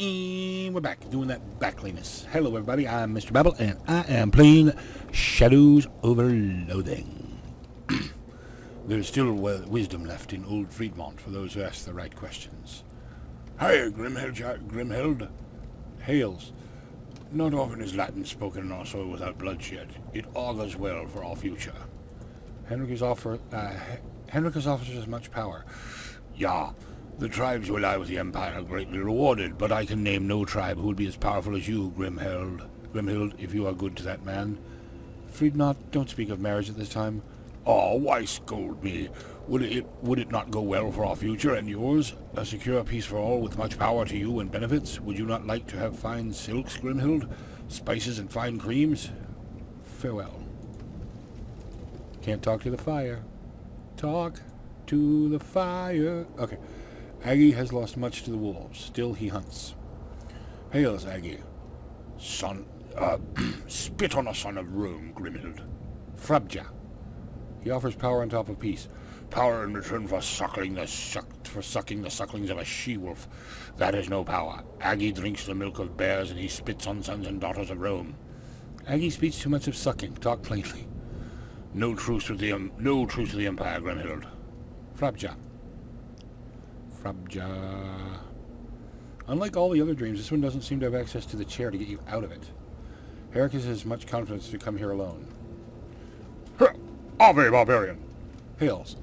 And we're back doing that backliness. Hello, everybody. I'm Mr. Babble, and I am playing Shadows over Loathing. There's still wisdom left in old Friedmont for those who ask the right questions. Hi, Grimhild. Hails. Not often is Latin spoken in our soil without bloodshed. It augurs well for our future. Henricus offers us much power. Yeah. The tribes who ally with the Empire are greatly rewarded, but I can name no tribe who would be as powerful as you, Grimhild, if you are good to that man. Friedmont, don't speak of marriage at this time. Oh, why scold me? Would it not go well for our future and yours? A secure peace for all, with much power to you and benefits? Would you not like to have fine silks, Grimhild? Spices and fine creams? Farewell. Can't talk to the fire. Talk to the fire. Okay. Aggie has lost much to the wolves. Still he hunts. Hails, Aggie. Son, spit on a son of Rome, Grimhild. Frabja. He offers power on top of peace. Power in return for sucking the sucklings of a she-wolf. That is no power. Aggie drinks the milk of bears, and he spits on sons and daughters of Rome. Aggie speaks too much of sucking. Talk plainly. No truce to the Empire, Grimhild. Frabja. Unlike all the other dreams, this one doesn't seem to have access to the chair to get you out of it. Heracus has much confidence to come here alone. Ave, barbarian! Hails.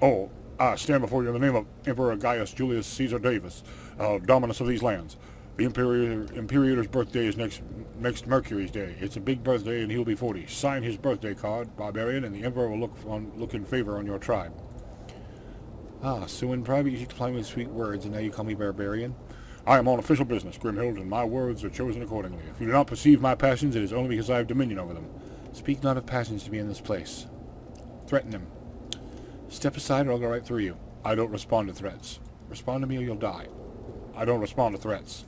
Oh, I stand before you in the name of Emperor Gaius Julius Caesar Davis, Dominus of these lands. The Imperator's birthday is next Mercury's day. It's a big birthday, and he'll be 40. Sign his birthday card, barbarian, and the Emperor will look in favor on your tribe. Ah, so in private you used to ply me with sweet words, and now you call me barbarian? I am on official business, Grimhild, and my words are chosen accordingly. If you do not perceive my passions, it is only because I have dominion over them. Speak not of passions to me in this place. Threaten him. Step aside or I'll go right through you. I don't respond to threats. Respond to me or you'll die. I don't respond to threats.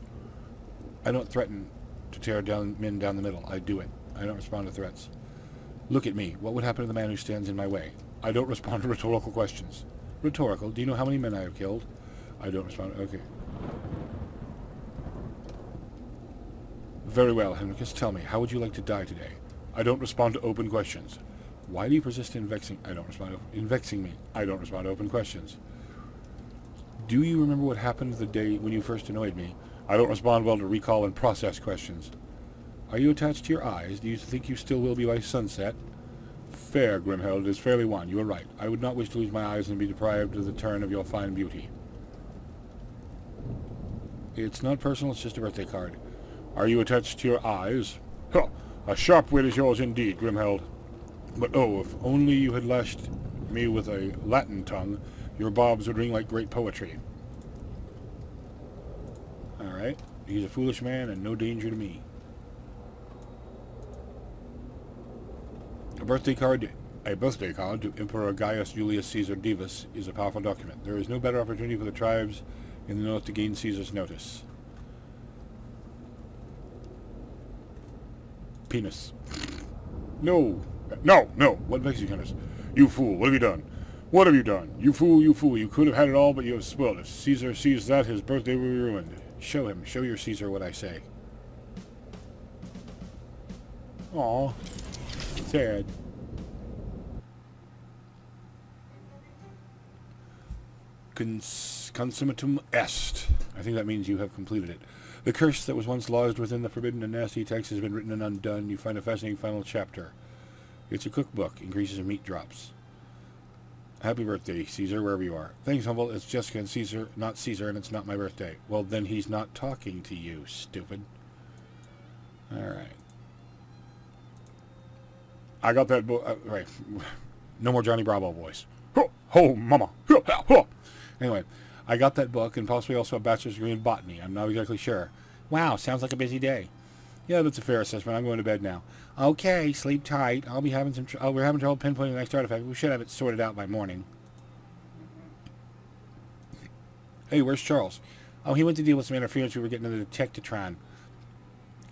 I don't threaten to tear men down the middle. I do it. I don't respond to threats. Look at me. What would happen to the man who stands in my way? I don't respond to rhetorical questions. Rhetorical. Do you know how many men I have killed? I don't respond. Okay. Very well, Henricus. Tell me, how would you like to die today? I don't respond to open questions. Why do you persist in vexing? I don't respond in vexing me. I don't respond to open questions. Do you remember what happened the day when you first annoyed me? I don't respond well to recall and process questions. Are you attached to your eyes? Do you think you still will be by sunset? Fair, Grimhild, is fairly won. You are right. I would not wish to lose my eyes and be deprived of the turn of your fine beauty. It's not personal, it's just a birthday card. Are you attached to your eyes? Huh, a sharp wit is yours indeed, Grimhild. But oh, if only you had lashed me with a Latin tongue, your bobs would ring like great poetry. Alright, he's a foolish man and no danger to me. A birthday card to Emperor Gaius Julius Caesar Davis is a powerful document. There is no better opportunity for the tribes in the north to gain Caesar's notice. Penis. No. What makes you penis? You fool. What have you done? What have you done? You fool, you fool. You could have had it all, but you have spoiled it. If Caesar sees that, his birthday will be ruined. Show him. Show your Caesar what I say. Aw. Sad. Consummatum est. I think that means you have completed it. The curse that was once lodged within the forbidden and nasty text has been written and undone. You find a fascinating final chapter. It's a cookbook. Increases of meat drops. Happy birthday, Caesar, wherever you are. Thanks, Humble. It's Jessica and Caesar, not Caesar, and it's not my birthday. Well, then he's not talking to you, stupid. Alright. I got that book. Right. No more Johnny Bravo voice. Oh, mama. Anyway, I got that book and possibly also a bachelor's degree in botany. I'm not exactly sure. Wow, sounds like a busy day. Yeah, that's a fair assessment. I'm going to bed now. Okay, sleep tight. We're having trouble pinpointing the next artifact. We should have it sorted out by morning. Hey, where's Charles? Oh, he went to deal with some interference. We were getting into the Tectotron.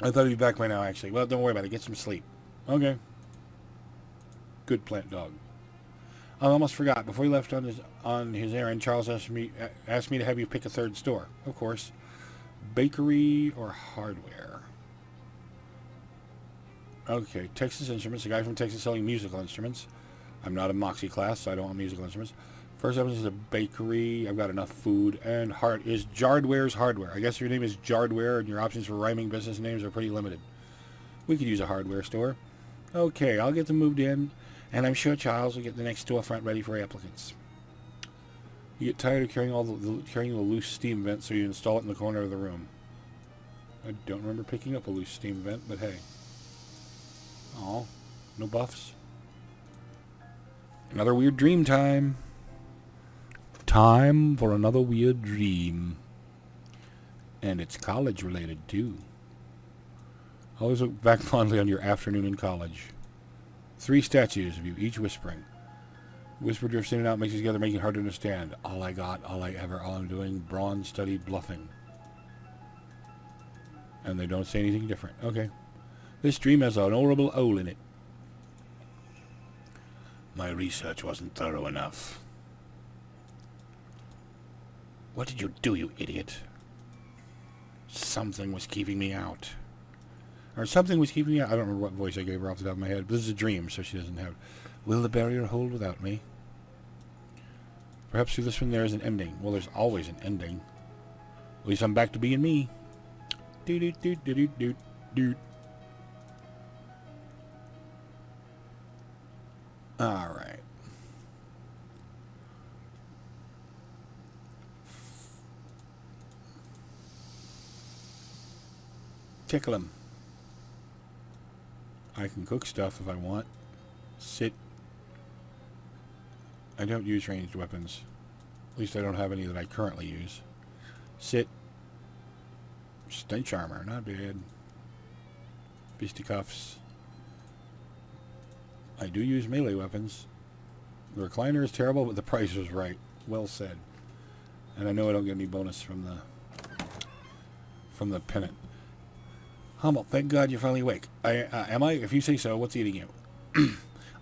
I thought he'd be back by now, actually. Well, don't worry about it. Get some sleep. Okay. Good plant dog. I almost forgot. Before he left on his errand, Charles asked me to have you pick a third store. Of course. Bakery or hardware? Okay, Texas Instruments. A guy from Texas selling musical instruments. I'm not a Moxie class, so I don't want musical instruments. First up is a bakery. I've got enough food. And is Jardware's hardware. I guess your name is Jardware and your options for rhyming business names are pretty limited. We could use a hardware store. Okay, I'll get them moved in. And I'm sure Charles will get the next storefront ready for applicants. You get tired of carrying the loose steam vent, so you install it in the corner of the room. I don't remember picking up a loose steam vent, but hey. Oh, no buffs. Another weird dream time. Time for another weird dream. And it's college related too. Always look back fondly on your afternoon in college. 3 statues of you, each whispering. Whisper drifts in and out, makes it together, making it hard to understand. All I got, all I ever, all I'm doing. Bronze studied bluffing. And they don't say anything different. Okay. This dream has an horrible hole in it. My research wasn't thorough enough. What did you do, you idiot? Something was keeping me out. Or something was keeping me out. I don't remember what voice I gave her off the top of my head. But this is a dream, so she doesn't have... Will the barrier hold without me? Perhaps through this one there is an ending. Well, there's always an ending. At least I'm back to being me. Doot. Alright. Tickle him. I can cook stuff if I want. Sit. I don't use ranged weapons. At least I don't have any that I currently use. Sit. Stench armor, not bad. Fisticuffs. I do use melee weapons. The recliner is terrible, but the price was right. Well said. And I know I don't get any bonus from the pennant. Hummel, thank God you're finally awake. Am I? If you say so, what's eating you?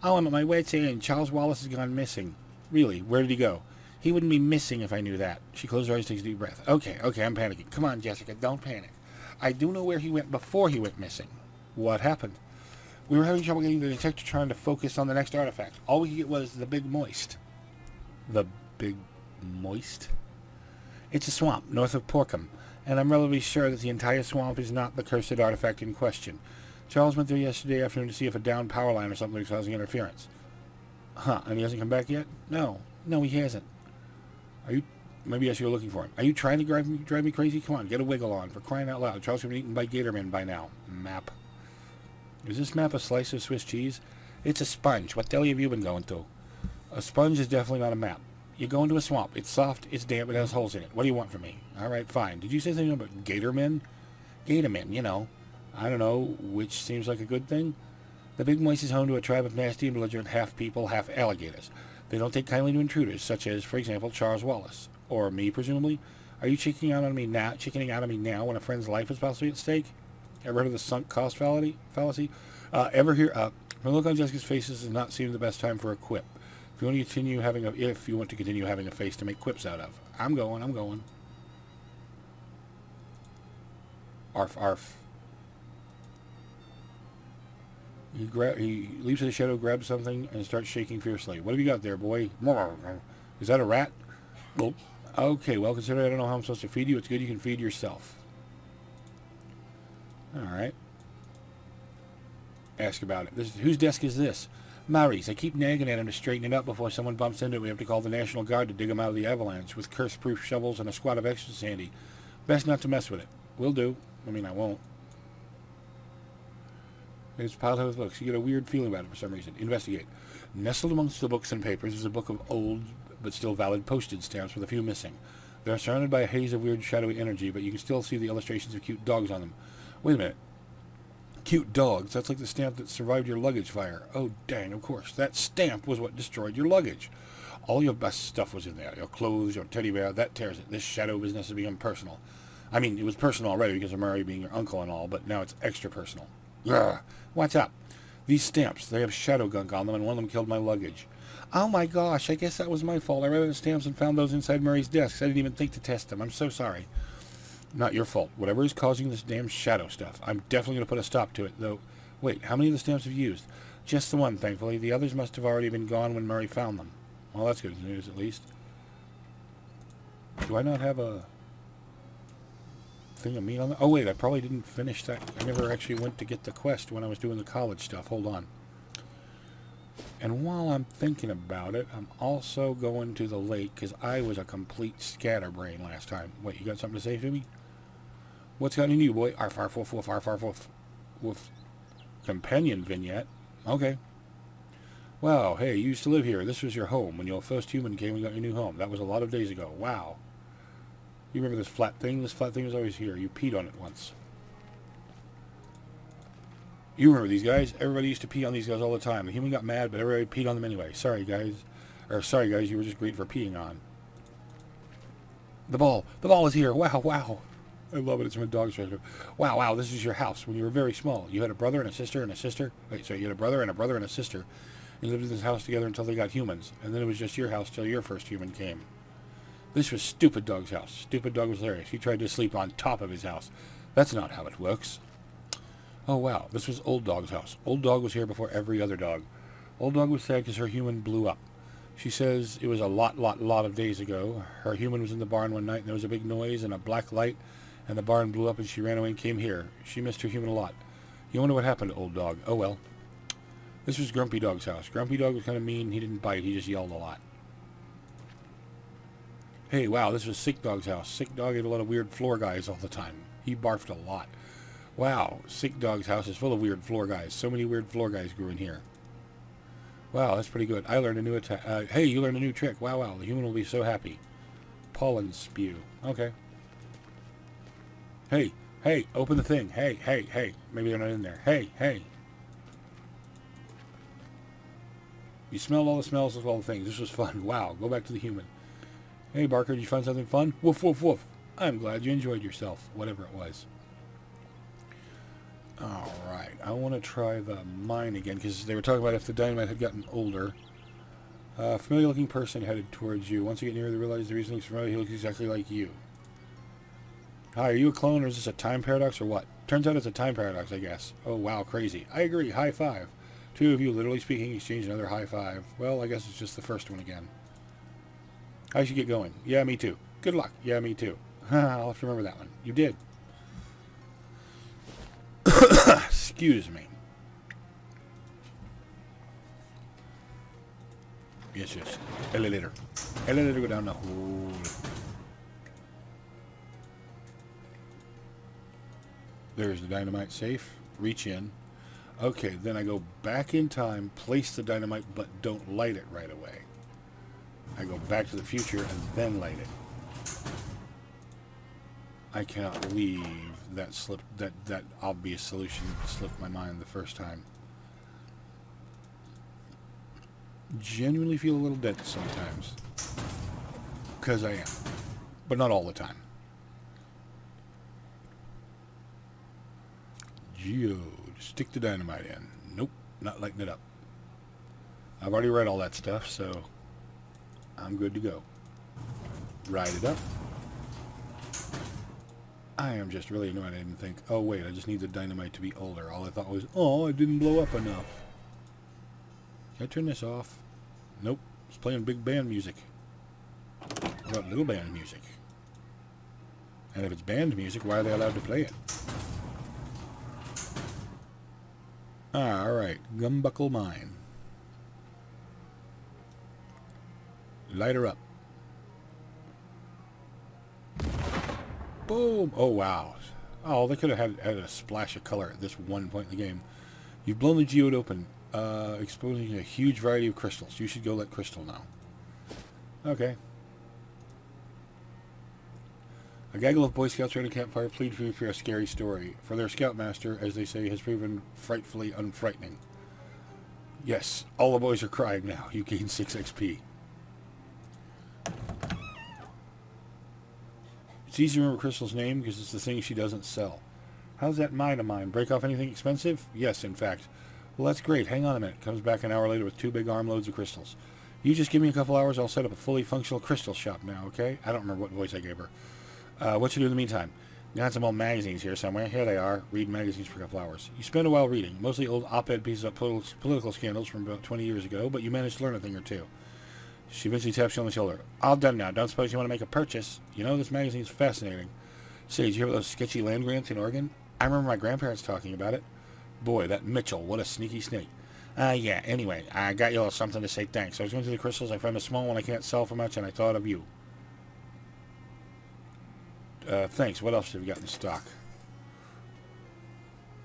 Oh, I'm at my wit's end. Charles Wallace has gone missing. Really? Where did he go? He wouldn't be missing if I knew that. She closed her eyes, takes a deep breath. Okay, I'm panicking. Come on, Jessica, don't panic. I do know where he went before he went missing. What happened? We were having trouble getting the detector trying to focus on the next artifact. All we could get was the Big Moist. The Big Moist? It's a swamp north of Porkham, and I'm relatively sure that the entire swamp is not the cursed artifact in question. Charles went there yesterday afternoon to see if a downed power line or something was causing interference. Huh, and he hasn't come back yet? No, he hasn't. Are you... Maybe I should go looking for him. Are you trying to drive me crazy? Come on, get a wiggle on. For crying out loud. Charles has been eaten by Gatormen by now. Map. Is this map a slice of Swiss cheese? It's a sponge. What the hell have you been going to? A sponge is definitely not a map. You go into a swamp. It's soft, it's damp, it has holes in it. What do you want from me? Alright, fine. Did you say something about Gatormen? Gatormen, you know. I don't know, which seems like a good thing. The Big Moist is home to a tribe of nasty and belligerent half-people, half-alligators. They don't take kindly to intruders, such as, for example, Charles Wallace. Or me, presumably. Are you chickening out on me now when a friend's life is possibly at stake? Ever heard of the sunk cost fallacy? Ever hear... From the look on Jessica's face, this does not seem the best time for a quip. If you want to continue having a face to make quips out of. I'm going. Arf, arf. He leaps to the shadow, grabs something, and starts shaking fiercely. What have you got there, boy? Is that a rat? Well, okay, well, consider I don't know how I'm supposed to feed you. It's good you can feed yourself. Alright. Ask about it. Whose desk is this? Mary's. I keep nagging at him to straighten it up before someone bumps into it. We have to call the National Guard to dig him out of the avalanche with curse-proof shovels and a squad of extras handy. Best not to mess with it. Will do. I mean, I won't. It's piled high with books. You get a weird feeling about it for some reason. Investigate. Nestled amongst the books and papers is a book of old but still valid postage stamps with a few missing. They're surrounded by a haze of weird shadowy energy, but you can still see the illustrations of cute dogs on them. Wait a minute. Cute dogs? That's like the stamp that survived your luggage fire. Oh, dang, of course. That stamp was what destroyed your luggage. All your best stuff was in there. Your clothes, your teddy bear, that tears it. This shadow business has become personal. I mean, it was personal already because of Murray being your uncle and all, but now it's extra personal. Ugh. What's up? These stamps, they have shadow gunk on them, and one of them killed my luggage. Oh my gosh, I guess that was my fault. I read the stamps and found those inside Murray's desk. I didn't even think to test them. I'm so sorry. Not your fault. Whatever is causing this damn shadow stuff, I'm definitely going to put a stop to it, though. Wait, how many of the stamps have you used? Just the one, thankfully. The others must have already been gone when Murray found them. Well, that's good news, at least. Do I not have a thing of meat on that? Oh, wait, I probably didn't finish that. I never actually went to get the quest when I was doing the college stuff. Hold on. And while I'm thinking about it, I'm also going to the lake, because I was a complete scatterbrain last time. Wait, you got something to say to me? What's got any new, boy? Arf, arf, woof, woof, arf, arf, woof. Woof. Companion vignette. Okay. Wow, hey, you used to live here. This was your home when your first human came and got your new home. That was a lot of days ago. Wow. You remember this flat thing? This flat thing was always here. You peed on it once. You remember these guys? Everybody used to pee on these guys all the time. The human got mad, but everybody peed on them anyway. Sorry, guys. Sorry, guys, you were just great for peeing on. The ball. The ball is here. Wow, wow. I love it. It's from a dog's rescue. Wow, wow, this is your house when you were very small. You had a brother and a sister and a sister. Wait, sorry, you had a brother and a sister. And you lived in this house together until they got humans. And then it was just your house till your first human came. This was Stupid Dog's house. Stupid Dog was hilarious. He tried to sleep on top of his house. That's not how it works. Oh, wow. This was Old Dog's house. Old Dog was here before every other dog. Old Dog was sad because her human blew up. She says it was a lot of days ago. Her human was in the barn one night and there was a big noise and a black light and the barn blew up and she ran away and came here. She missed her human a lot. You wonder what happened to Old Dog. Oh, well. This was Grumpy Dog's house. Grumpy Dog was kind of mean. He didn't bite. He just yelled a lot. Hey, wow, this was Sick Dog's house. Sick Dog ate a lot of weird floor guys all the time. He barfed a lot. Wow, Sick Dog's house is full of weird floor guys. So many weird floor guys grew in here. Wow, that's pretty good. I learned a new attack. Hey, you learned a new trick. Wow, wow, the human will be so happy. Pollen spew. Okay. Hey, hey, open the thing. Hey, hey, hey. Maybe they're not in there. Hey, hey. You smelled all the smells of all the things. This was fun. Wow, go back to the human. Hey, Barker, did you find something fun? Woof, woof, woof. I'm glad you enjoyed yourself, whatever it was. Alright, I want to try the mine again, because they were talking about if the dynamite had gotten older. Familiar-looking person headed towards you. Once you get near, they realize the reason he looks familiar, he looks exactly like you. Hi, are you a clone, or is this a time paradox, or what? Turns out it's a time paradox, I guess. Oh, wow, crazy. I agree, high five. Two of you, literally speaking, exchange another high five. Well, I guess it's just the first one again. I should get going. Yeah, me too. Good luck. Yeah, me too. I'll have to remember that one. You did. Excuse me. Yes, yes. Elevator. Elevator, go down the hole. There's the dynamite safe. Reach in. Okay, then I go back in time, place the dynamite, but don't light it right away. I go back to the future and then light it. I cannot believe that that obvious solution slipped my mind the first time. Genuinely feel a little dense sometimes. Because I am. But not all the time. Geode. Stick the dynamite in. Nope. Not lighting it up. I've already read all that stuff, so I'm good to go. Ride it up. I am just really annoyed I didn't think, oh wait, I just need the dynamite to be older. All I thought was, oh, it didn't blow up enough. Can I turn this off? Nope. It's playing big band music. What about little band music? And if it's band music, why are they allowed to play it? Alright, Gumbuckle Mine. Light her up. Boom! Oh, wow. Oh, they could have had a splash of color at this one point in the game. You've blown the geode open, exposing a huge variety of crystals. You should go let Crystal know. Okay. A gaggle of Boy Scouts around a campfire plead for you for a scary story. For their scoutmaster, as they say, has proven frightfully unfrightening. Yes, all the boys are crying now. You gain 6 XP. It's easy to remember Crystal's name because it's the thing she doesn't sell. How's that mine of mine? Break off anything expensive? Yes, in fact. Well, that's great. Hang on a minute. Comes back an hour later with 2 big armloads of crystals. You just give me a couple hours, I'll set up a fully functional crystal shop now, okay? I don't remember what voice I gave her. What you do in the meantime? Got some old magazines here somewhere. Here they are. Read magazines for a couple hours. You spend a while reading, mostly old op-ed pieces of political scandals from about 20 years ago, but you managed to learn a thing or two. She eventually taps you on the shoulder. All done now. Don't suppose you want to make a purchase? You know, this magazine's fascinating. Say, did you hear about those sketchy land grants in Oregon? I remember my grandparents talking about it. Boy, that Mitchell, what a sneaky snake. Yeah, anyway, I got you all something to say thanks. I was going through the crystals, I found a small one I can't sell for much, and I thought of you. Thanks. What else have you got in stock?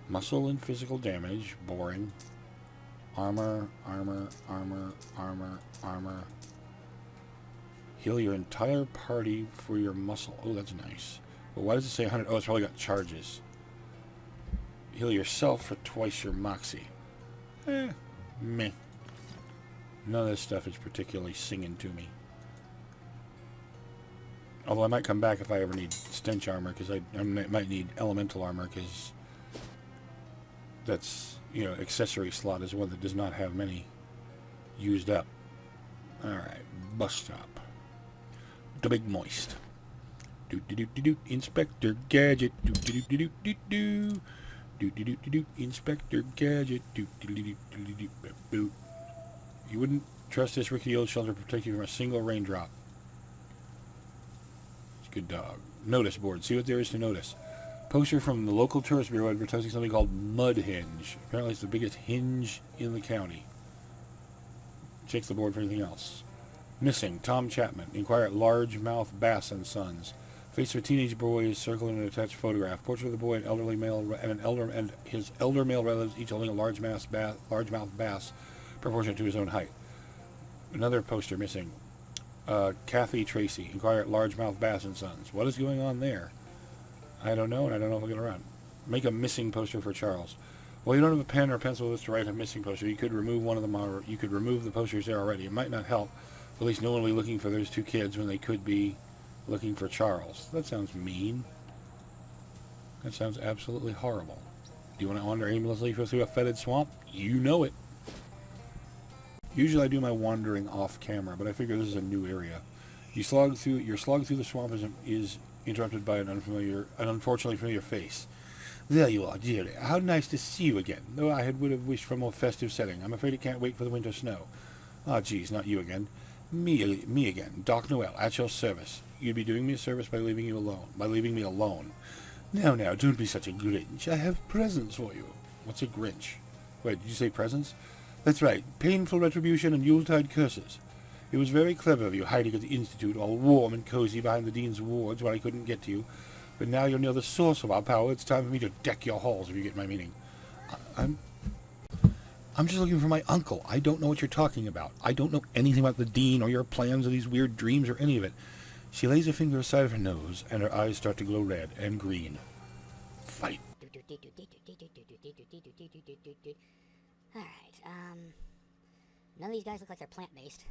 Muscle and physical damage. Boring. Armor. Heal your entire party for your muscle. Oh, that's nice. But why does it say 100? Oh, it's probably got charges. Heal yourself for twice your moxie. Meh. None of this stuff is particularly singing to me. Although I might come back if I ever need stench armor, because I might need elemental armor, because that's, you know, accessory slot is one that does not have many used up. Alright, bus stop. The Big Moist. Do Inspector Gadget. Do Inspector Gadget. You wouldn't trust this rickety old shelter to protect you from a single raindrop. Good dog. Notice board. See what there is to notice. Poster from the local tourist bureau advertising something called Mud Hinge. Apparently it's the biggest hinge in the county. Check the board for anything else. Missing. Tom Chapman. Inquire at Largemouth Bass and Sons. Face of a teenage boy is circled in an attached photograph. Portrait of the boy, an elderly male, and his elder male relatives, each holding a largemouth bass, proportionate to his own height. Another poster missing. Kathy Tracy. Inquire at Largemouth Bass and Sons. What is going on there? I don't know, and I don't know if I'll get around. Make a missing poster for Charles. Well, you don't have a pen or pencil with us to write a missing poster. You could remove one of them, or you could remove the posters there already. It might not help. At least no one will be looking for those two kids when they could be looking for Charles. That sounds mean. That sounds absolutely horrible. Do you want to wander aimlessly through a fetid swamp? You know it. Usually I do my wandering off camera, but I figure this is a new area. Your slog through the swamp is interrupted by an unfortunately familiar face. There you are, dearie. How nice to see you again, though I would have wished for a more festive setting. I'm afraid it can't wait for the winter snow. Ah, geez, not you again. Me again, Doc Noel, at your service. You'd be doing me a service by leaving me alone. Now, don't be such a Grinch. I have presents for you. What's a Grinch? Wait, did you say presents? That's right, painful retribution and Yuletide curses. It was very clever of you, hiding at the Institute, all warm and cozy behind the Dean's wards where I couldn't get to you. But now you're near the source of our power, it's time for me to deck your halls, if you get my meaning. I'm just looking for my uncle. I don't know what you're talking about. I don't know anything about the Dean or your plans or these weird dreams or any of it. She lays a finger aside of her nose, and her eyes start to glow red and green. Fight. Alright, none of these guys look like they're plant-based.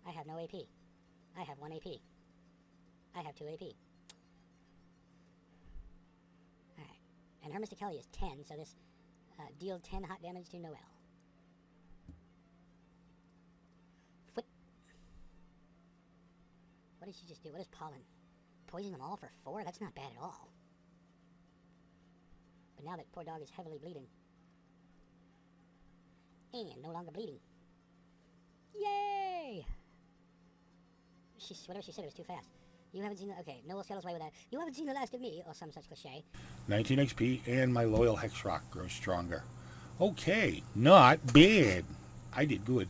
I have no AP. I have 1 AP. I have 2 AP. Alright, and her Mysticality is 10, so this deal 10 hot damage to Noel. What did she just do? What is pollen? Poison them all for 4? That's not bad at all. But now that poor dog is heavily bleeding. And no longer bleeding. Yay! Whatever she said, it was too fast. You haven't seen the... Okay, Noel scuttles away with that. You haven't seen the last of me, or some such cliche. 19 XP, and my loyal Hex Rock grows stronger. Okay, not bad. I did good.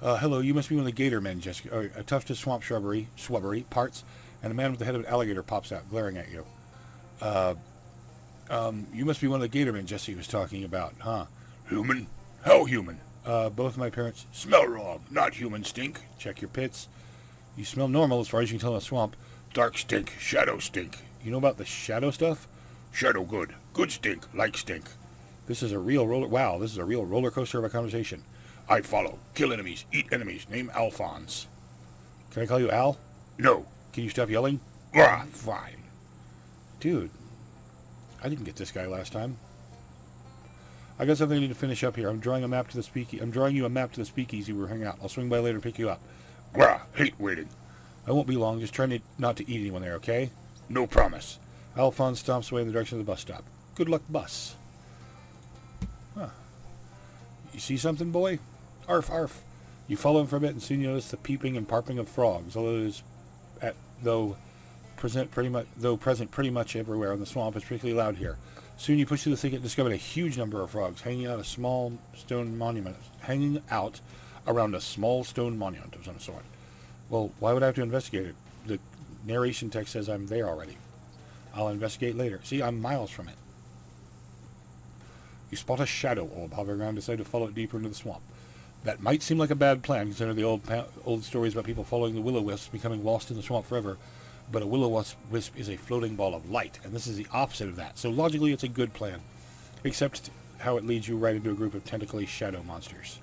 Hello, you must be one of the Gator Men, Jessica. A tuft of swamp shrubbery parts, and a man with the head of an alligator pops out, glaring at you. You must be one of the Gator Men Jesse was talking about, huh? Human? How human? Both my parents smell wrong. Not human stink. Check your pits. You smell normal as far as you can tell in a swamp. Dark stink. Shadow stink. You know about the shadow stuff? Shadow good. Good stink. Like stink. This is a real roller coaster of a conversation. I follow. Kill enemies. Eat enemies. Name Alphonse. Can I call you Al? No. Can you stop yelling? Ah, fine. Dude. I didn't get this guy last time. I got something I need to finish up here. I'm drawing you a map to the speakeasy where we hang out. I'll swing by later and pick you up. Wah, hate waiting. I won't be long. Just try not to eat anyone there, okay? No promise. Alphonse stomps away in the direction of the bus stop. Good luck, bus. Huh. You see something, boy? Arf, arf. You follow him for a bit and soon you notice the peeping and parping of frogs, though present pretty much everywhere in the swamp. It's particularly loud here. Soon you push through the thicket and discover a huge number of frogs hanging out around a small stone monument of some sort. Well, why would I have to investigate it? The narration text says I'm there already. I'll investigate later. See, I'm miles from it. You spot a shadow orb hovering around, decide to follow it deeper into the swamp. That might seem like a bad plan, considering the old stories about people following the will-o-wisps becoming lost in the swamp forever. But a will-o-wisp is a floating ball of light, and this is the opposite of that. So logically, it's a good plan, except how it leads you right into a group of tentacly shadow monsters.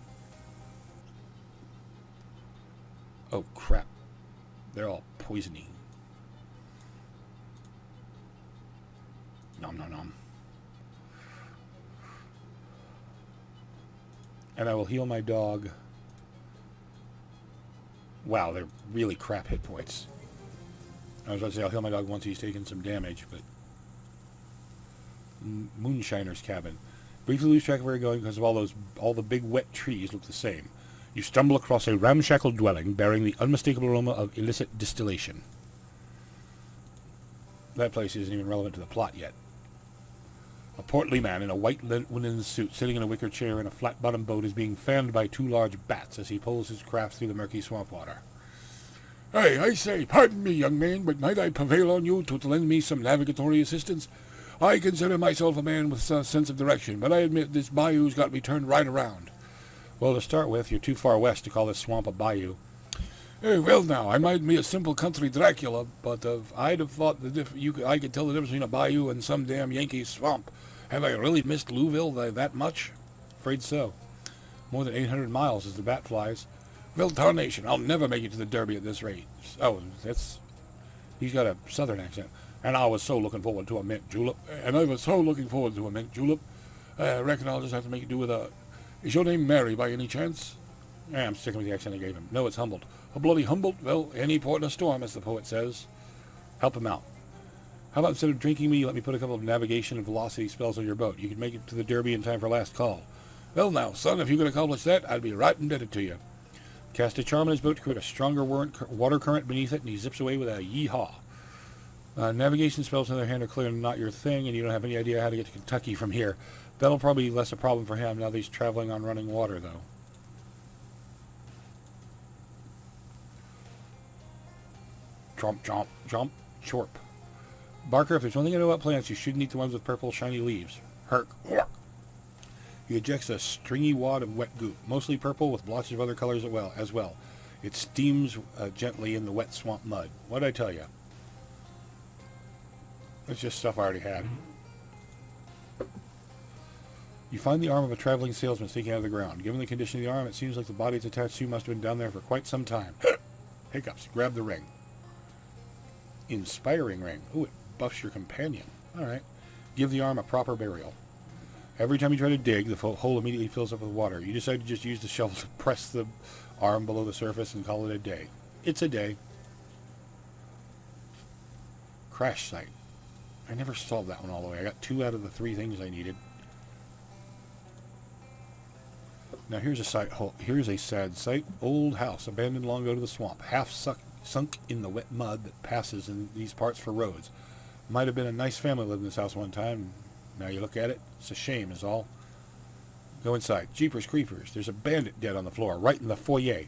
Oh, crap. They're all poisony. Nom nom nom. And I will heal my dog. Wow, they're really crap hit points. I was about to say I'll heal my dog once he's taken some damage, but... Moonshiner's cabin. Briefly lose track of where you're going because of all the big wet trees look the same. You stumble across a ramshackle dwelling bearing the unmistakable aroma of illicit distillation. That place isn't even relevant to the plot yet. A portly man in a white linen suit sitting in a wicker chair in a flat-bottomed boat is being fanned by two large bats as he pulls his craft through the murky swamp water. Hey, I say, pardon me, young man, but might I prevail on you to lend me some navigatory assistance? I consider myself a man with a sense of direction, but I admit this bayou's got me turned right around. Well, to start with, you're too far west to call this swamp a bayou. Well, now, I might be a simple country Dracula, but I'd have thought I could tell the difference between a bayou and some damn Yankee swamp. Have I really missed Louisville that much? Afraid so. More than 800 miles as the bat flies. Well, tarnation, I'll never make it to the Derby at this rate. Oh, he's got a southern accent. And I was so looking forward to a mint julep. Reckon I'll just have to make it do with a... Is your name Mary by any chance? I'm sticking with the accent I gave him. No, it's Humboldt. A bloody Humboldt? Well, any port in a storm, as the poet says. Help him out. How about instead of drinking me, you let me put a couple of navigation and velocity spells on your boat. You could make it to the Derby in time for last call. Well now, son, if you could accomplish that, I'd be right indebted to you. Cast a charm on his boat to create a stronger water current beneath it, and he zips away with a yee-haw. Navigation spells, on the other hand, are clearly not your thing, and you don't have any idea how to get to Kentucky from here. That'll probably be less a problem for him now that he's traveling on running water, though. Chomp, chomp, chomp, chorp. Barker, if there's one thing I know about plants, you shouldn't eat the ones with purple, shiny leaves. Herc. He ejects a stringy wad of wet goop, mostly purple with blotches of other colors as well. It steams gently in the wet swamp mud. What'd I tell you? It's just stuff I already had. You find the arm of a traveling salesman sticking out of the ground. Given the condition of the arm, it seems like the body it's attached to must have been down there for quite some time. Hiccups. Grab the ring. Inspiring ring. Ooh, it buffs your companion. Alright. Give the arm a proper burial. Every time you try to dig, the hole immediately fills up with water. You decide to just use the shovel to press the arm below the surface and call it a day. It's a day. Crash site. I never solved that one all the way. I got 2 out of the 3 things I needed. Now here's a sad sight. Old house, abandoned long ago to the swamp. Half sunk in the wet mud that passes in these parts for roads. Might have been a nice family lived in this house one time. Now you look at it, it's a shame is all. Go inside. Jeepers creepers. There's a bandit dead on the floor, right in the foyer.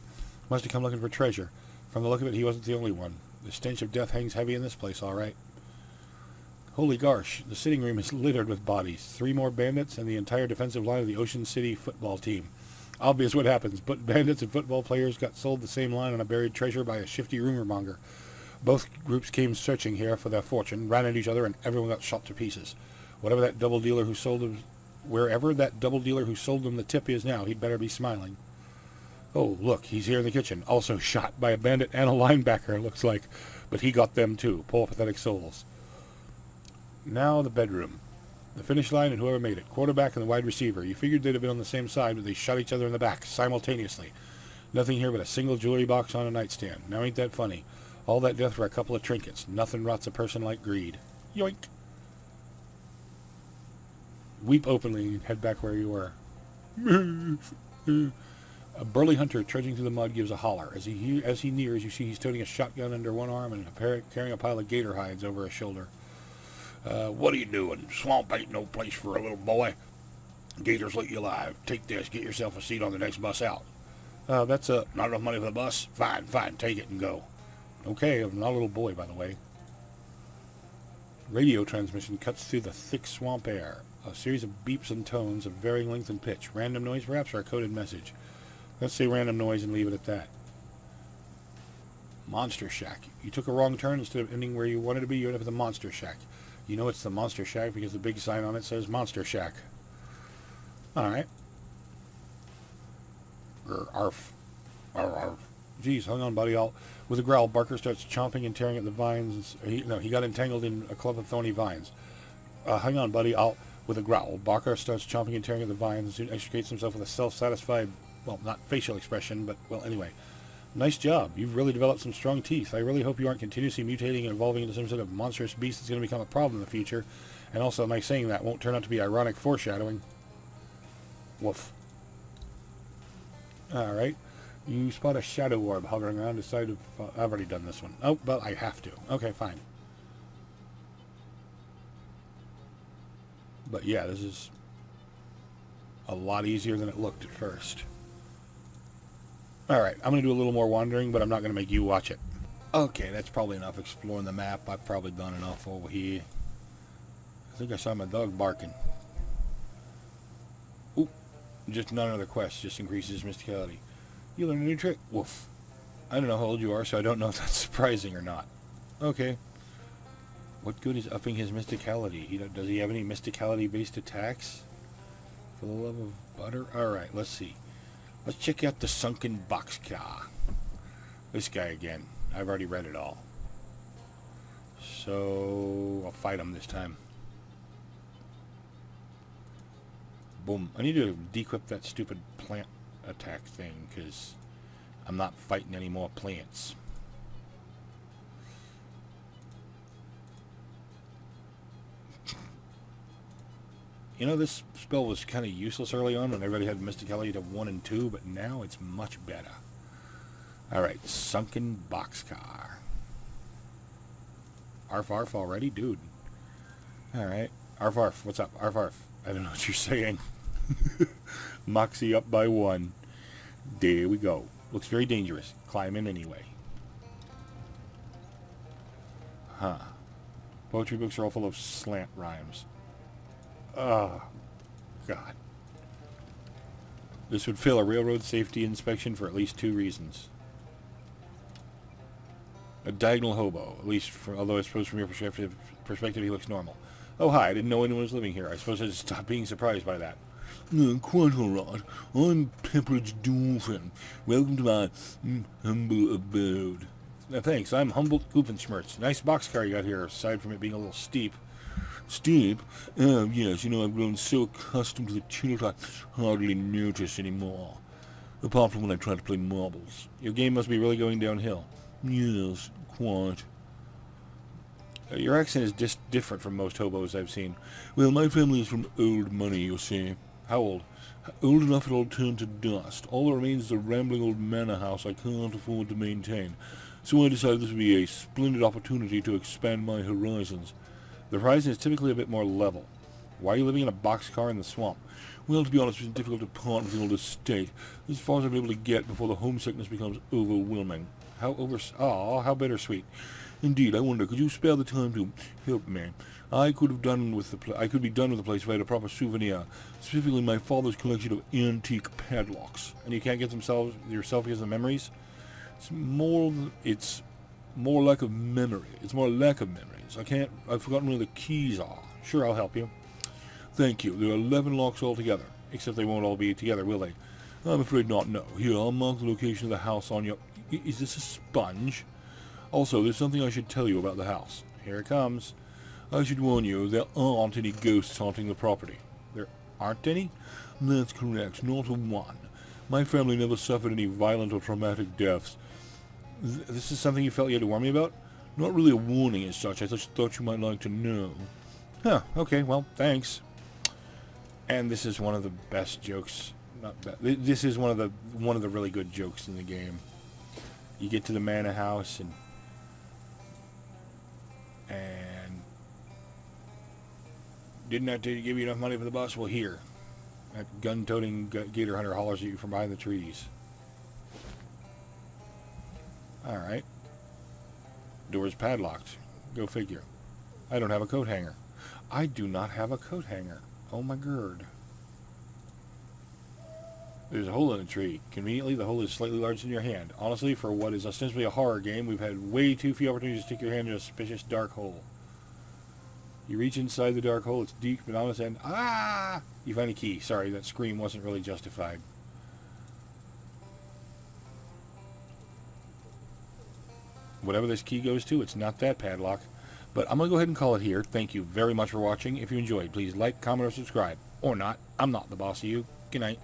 Must have come looking for treasure. From the look of it, he wasn't the only one. The stench of death hangs heavy in this place, all right. Holy gosh, the sitting room is littered with bodies. 3 more bandits and the entire defensive line of the Ocean City football team. Obvious what happens, but bandits and football players got sold the same line on a buried treasure by a shifty rumor monger. Both groups came searching here for their fortune, ran at each other, and everyone got shot to pieces. Wherever that double dealer who sold them the tip is now, he'd better be smiling. Oh, look, he's here in the kitchen, also shot by a bandit and a linebacker, it looks like. But he got them too, poor pathetic souls. Now the bedroom. The finish line and whoever made it. Quarterback and the wide receiver. You figured they'd have been on the same side, but they shot each other in the back simultaneously. Nothing here but a single jewelry box on a nightstand. Now ain't that funny? All that death for a couple of trinkets. Nothing rots a person like greed. Yoink. Weep openly and head back where you were. A burly hunter trudging through the mud gives a holler. As he nears, you see he's toting a shotgun under one arm and carrying a pile of gator hides over his shoulder. What are you doing? Swamp ain't no place for a little boy. Gators let you alive. Take this. Get yourself a seat on the next bus out. That's not enough money for the bus? Fine, take it and go. Okay, I'm not a little boy, by the way. Radio transmission cuts through the thick swamp air. A series of beeps and tones of varying length and pitch. Random noise, perhaps, or a coded message. Let's say random noise and leave it at that. Monster Shack. You took a wrong turn. Instead of ending where you wanted to be, you end up at the Monster Shack. You know it's the Monster Shack because the big sign on it says Monster Shack. Alright. Arf. Arf. Geez, hang on, buddy. With a growl, Barker starts chomping and tearing at the vines. He got entangled in a clump of thorny vines. Hang on, buddy. With a growl, Barker starts chomping and tearing at the vines and soon extricates himself with a self-satisfied, well, not facial expression, but, well, anyway. Nice job. You've really developed some strong teeth. I really hope you aren't continuously mutating and evolving into some sort of monstrous beast that's going to become a problem in the future. And also, my saying that won't turn out to be ironic foreshadowing. Woof. Alright. You spot a shadow orb hovering around the side of... I've already done this one. Oh, well, I have to. Okay, fine. But yeah, this is a lot easier than it looked at first. Alright, I'm going to do a little more wandering, but I'm not going to make you watch it. Okay, that's probably enough exploring the map. I've probably done enough over here. I think I saw my dog barking. Oop. Just none other quest. Just increases mysticality. You learn a new trick. Woof. I don't know how old you are, so I don't know if that's surprising or not. Okay. What good is upping his mysticality? Does he have any mysticality-based attacks? For the love of butter? Alright, let's see. Let's check out the sunken boxcar. This guy again. I've already read it all. So, I'll fight him this time. Boom. I need to de-equip that stupid plant attack thing, because I'm not fighting any more plants. You know, this spell was kind of useless early on when everybody had mysticality to 1 and 2, but now it's much better. Alright, sunken boxcar. Arf arf already? Dude. Alright. Arf arf. What's up? Arf arf. I don't know what you're saying. Moxie up by 1. There we go. Looks very dangerous. Climb in anyway. Huh. Poetry books are all full of slant rhymes. Oh, God. This would fail a railroad safety inspection for at least 2 reasons. A diagonal hobo, at least, although I suppose from your perspective he looks normal. Oh, hi, I didn't know anyone was living here. I suppose I just stopped being surprised by that. Quite all right. I'm Pepperidge Dolphin. Welcome to my humble abode. Thanks, I'm Humboldt Goofenschmerz. Nice boxcar you got here, aside from it being a little steep. Steep? Yes, you know, I've grown so accustomed to the tilt I hardly notice anymore. Apart from when I try to play marbles. Your game must be really going downhill. Yes, quite. Your accent is just different from most hobos I've seen. Well, my family is from old money, you see. How old? Old enough it all turned to dust. All that remains is a rambling old manor house I can't afford to maintain. So I decided this would be a splendid opportunity to expand my horizons. The horizon is typically a bit more level. Why are you living in a boxcar in the swamp? Well, to be honest, it's difficult to part with the old estate. As far as I've been able to get before the homesickness becomes overwhelming. How bittersweet. Indeed, I wonder, could you spare the time to help me? I could be done with the place if I had a proper souvenir, specifically my father's collection of antique padlocks. And you can't get yourself because of memories? It's more lack of memory. It's more lack of memories. I've forgotten where the keys are. Sure, I'll help you. Thank you. There are 11 locks altogether. Except they won't all be together, will they? I'm afraid not, no. Here, I'll mark the location of the house on your... Is this a sponge? Also, there's something I should tell you about the house. Here it comes. I should warn you, there aren't any ghosts haunting the property. There aren't any? That's correct, not a one. My family never suffered any violent or traumatic deaths. This is something you felt you had to warn me about? Not really a warning as such. I just thought you might like to know. Huh, okay, well, thanks. And this is one of the best jokes. Not bad. This is one of the really good jokes in the game. You get to the manor house and didn't have to give you enough money for the bus? Well, here. That gun-toting gator hunter hollers at you from behind the trees. Alright. Door's padlocked. Go figure. I don't have a coat hanger. I do not have a coat hanger. Oh my god. There's a hole in the tree. Conveniently, the hole is slightly larger than your hand. Honestly, for what is ostensibly a horror game, we've had way too few opportunities to stick your hand in a suspicious dark hole. You reach inside the dark hole, it's deep and on its end. Ah! You find a key. Sorry, that scream wasn't really justified. Whatever this key goes to, it's not that padlock. But I'm going to go ahead and call it here. Thank you very much for watching. If you enjoyed, please like, comment, or subscribe. Or not. I'm not the boss of you. Good night.